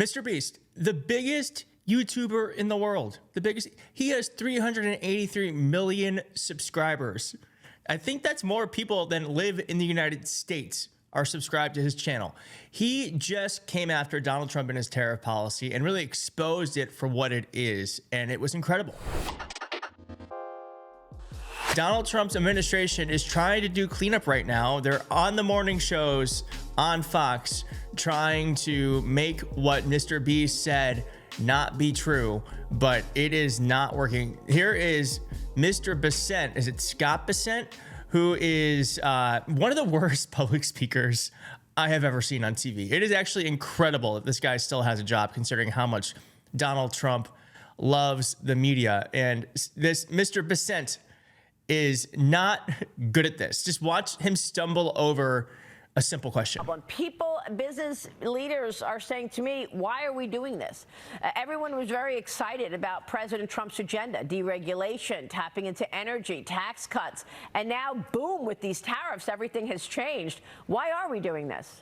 Mr. Beast, the biggest YouTuber in the world, he has 383 million subscribers. I think that's more people than live in the United States are subscribed to his channel. He just came after Donald Trump and his tariff policy and really exposed it for what it is, and it was incredible. Donald Trump's administration is trying to do cleanup right now. They're on the morning shows on Fox trying to make what Mr. Beast said not be true, but it is not working. Here is Mr. Beast. Is it Scott Beast? Who is one of the worst public speakers I have ever seen on TV. It is actually incredible that this guy still has a job considering how much Donald Trump loves the media. And this Mr. Beast is not good at this. Just watch him stumble over a simple question. People, business leaders are saying to me, why are we doing this? Everyone was very excited about President Trump's agenda, deregulation, tapping into energy, tax cuts. And now, boom, with these tariffs, everything has changed. Why are we doing this?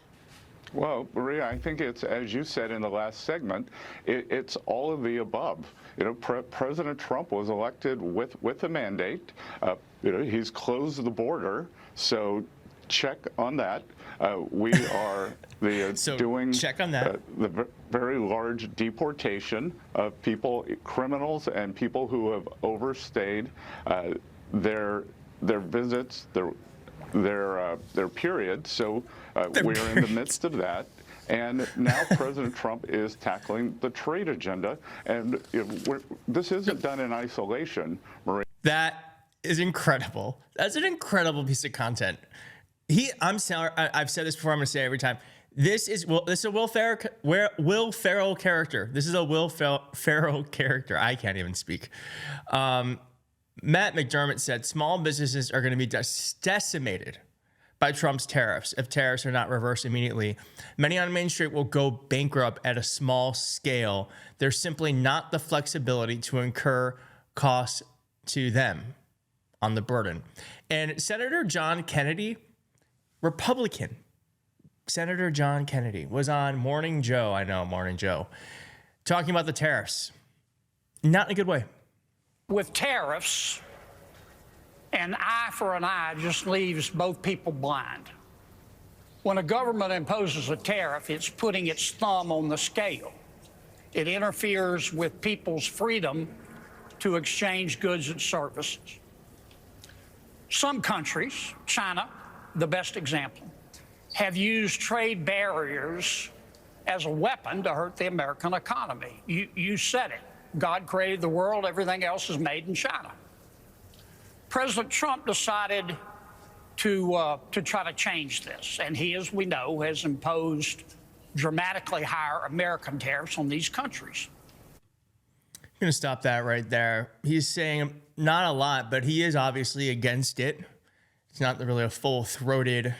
Well, Maria, I think it's, as you said in the last segment, it's all of the above. You know, President Trump was elected with a mandate. You know, he's closed the border, so check on that. We are doing check on that. The very large deportation of people, criminals, and people who have overstayed their visits, their period. So we're in the midst of that. And now President Trump is tackling the trade agenda. And this isn't done in isolation, Maria. That is incredible. That's an incredible piece of content. I'm sorry, I've said this before, I'm going to say it every time. This is a Will Ferrell character. This is a Will Ferrell character. I can't even speak. Matt McDermott said small businesses are going to be decimated by Trump's tariffs if tariffs are not reversed immediately. Many on Main Street will go bankrupt at a small scale. There's simply not the flexibility to incur costs to them on the burden. And Senator John Kennedy, Republican, Senator John Kennedy was on Morning Joe, talking about the tariffs. Not in a good way. With tariffs, an eye for an eye just leaves both people blind. When a government imposes a tariff, it's putting its thumb on the scale. It interferes with people's freedom to exchange goods and services. Some countries, China, the best example, have used trade barriers as a weapon to hurt the American economy. You said it. God created the world. Everything else is made in China. President Trump decided to try to change this, and he, as we know, has imposed dramatically higher American tariffs on these countries. I'm going to stop that right there. He's saying not a lot, but he is obviously against it. It's not really a full-throated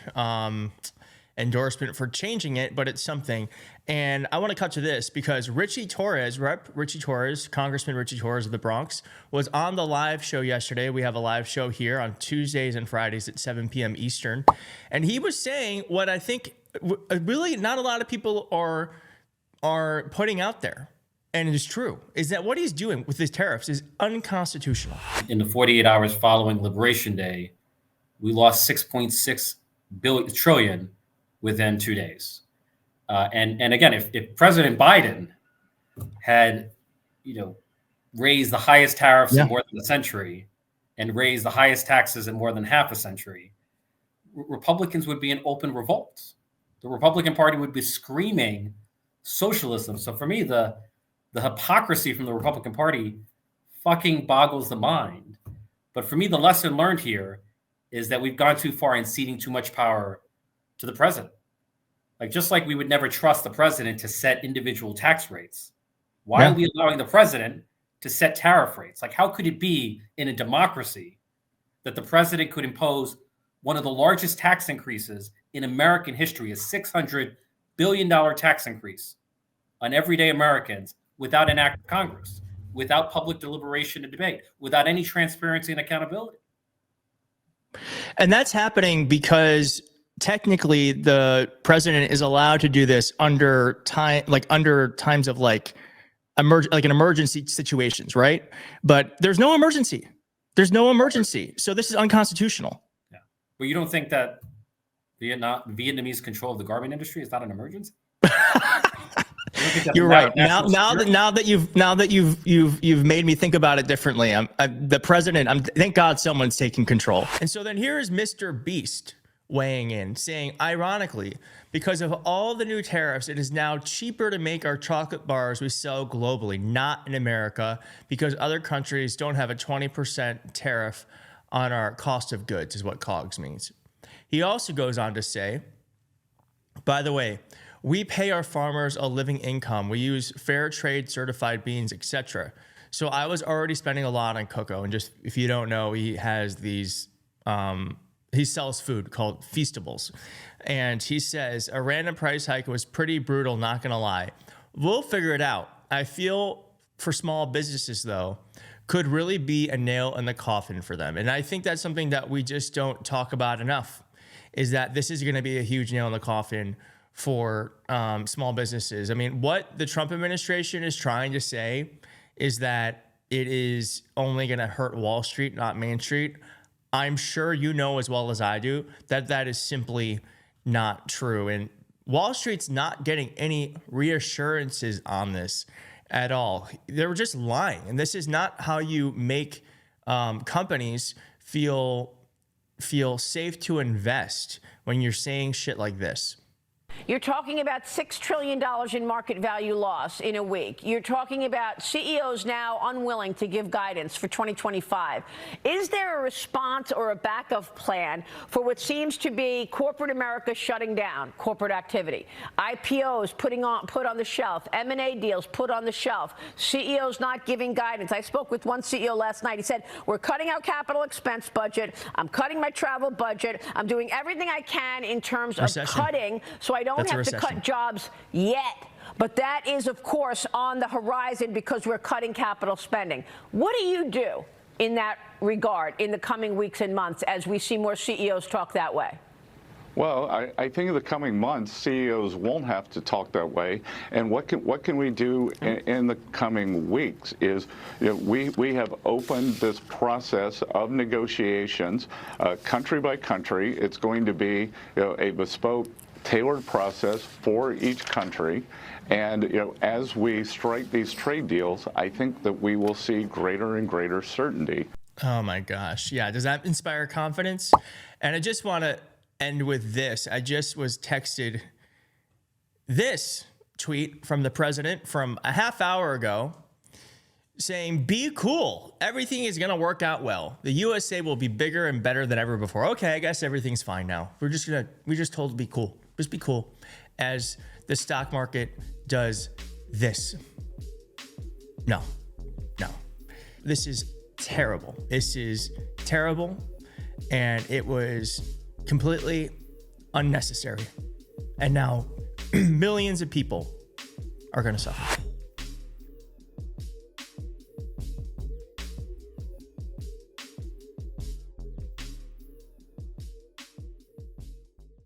endorsement for changing it, but it's something. And I want to cut to this because Congressman Richie Torres of the Bronx, was on the live show yesterday. We have a live show here on Tuesdays and Fridays at 7 p.m. Eastern. And he was saying what I think really not a lot of people are putting out there. And it is true, is that what he's doing with his tariffs is unconstitutional. In the 48 hours following Liberation Day, we lost 6.6 trillion within 2 days. And again, if President Biden had, raised the highest tariffs in more than a century and raised the highest taxes in more than half a century, Republicans would be in open revolt. The Republican Party would be screaming socialism. So for me, the hypocrisy from the Republican Party fucking boggles the mind. But for me, the lesson learned here is that we've gone too far in ceding too much power to the president. Just like we would never trust the president to set individual tax rates. Why are we allowing the president to set tariff rates? How could it be in a democracy that the president could impose one of the largest tax increases in American history, a $600 billion tax increase on everyday Americans without an act of Congress, without public deliberation and debate, without any transparency and accountability? And that's happening because technically the president is allowed to do this under times of like an emergency situations, right? But there's no emergency. There's no emergency. So this is unconstitutional. Yeah. But you don't think that Vietnamese control of the garment industry is not an emergency? You're right. Now that you've made me think about it differently. The president. Thank God someone's taking control. And so then here is MrBeast weighing in, saying, ironically, because of all the new tariffs, it is now cheaper to make our chocolate bars we sell globally, not in America, because other countries don't have a 20% tariff on our cost of goods, is what COGS means. He also goes on to say, by the way, we pay our farmers a living income. We use fair trade certified beans, etc. So I was already spending a lot on cocoa. And just if you don't know, he has these, he sells food called Feastables. And he says, a random price hike was pretty brutal, not gonna lie. We'll figure it out. I feel for small businesses though, could really be a nail in the coffin for them. And I think that's something that we just don't talk about enough, is that this is gonna be a huge nail in the coffin for small businesses. I mean, what the Trump administration is trying to say is that it is only going to hurt Wall Street, not Main Street. I'm sure you know as well as I do that that is simply not true. And Wall Street's not getting any reassurances on this at all. They were just lying. And this is not how you make companies feel safe to invest when you're saying shit like this. You're talking about $6 trillion in market value loss in a week. You're talking about CEOs now unwilling to give guidance for 2025. Is there a response or a backup plan for what seems to be corporate America shutting down corporate activity? IPOs put on the shelf, M&A deals put on the shelf, CEOs not giving guidance. I spoke with one CEO last night. He said, we're cutting our capital expense budget. I'm cutting my travel budget. I'm doing everything I can in terms of cutting so I don't have to cut jobs yet. But that is, of course, on the horizon because we're cutting capital spending. What do you do in that regard in the coming weeks and months as we see more CEOs talk that way? Well, I think in the coming months, CEOs won't have to talk that way. And what can we do in the coming weeks is, we have opened this process of negotiations country by country. It's going to be a bespoke, tailored process for each country. And as we strike these trade deals, I think that we will see greater and greater certainty. Oh my gosh. Yeah. Does that inspire confidence? And I just want to end with this. I just was texted this tweet from the president from a half hour ago saying, be cool. Everything is going to work out well. The USA will be bigger and better than ever before. Okay, I guess everything's fine now. We're just told to be cool. Just be cool as the stock market does this. No. This is terrible. This is terrible. And it was completely unnecessary. And now millions of people are going to suffer.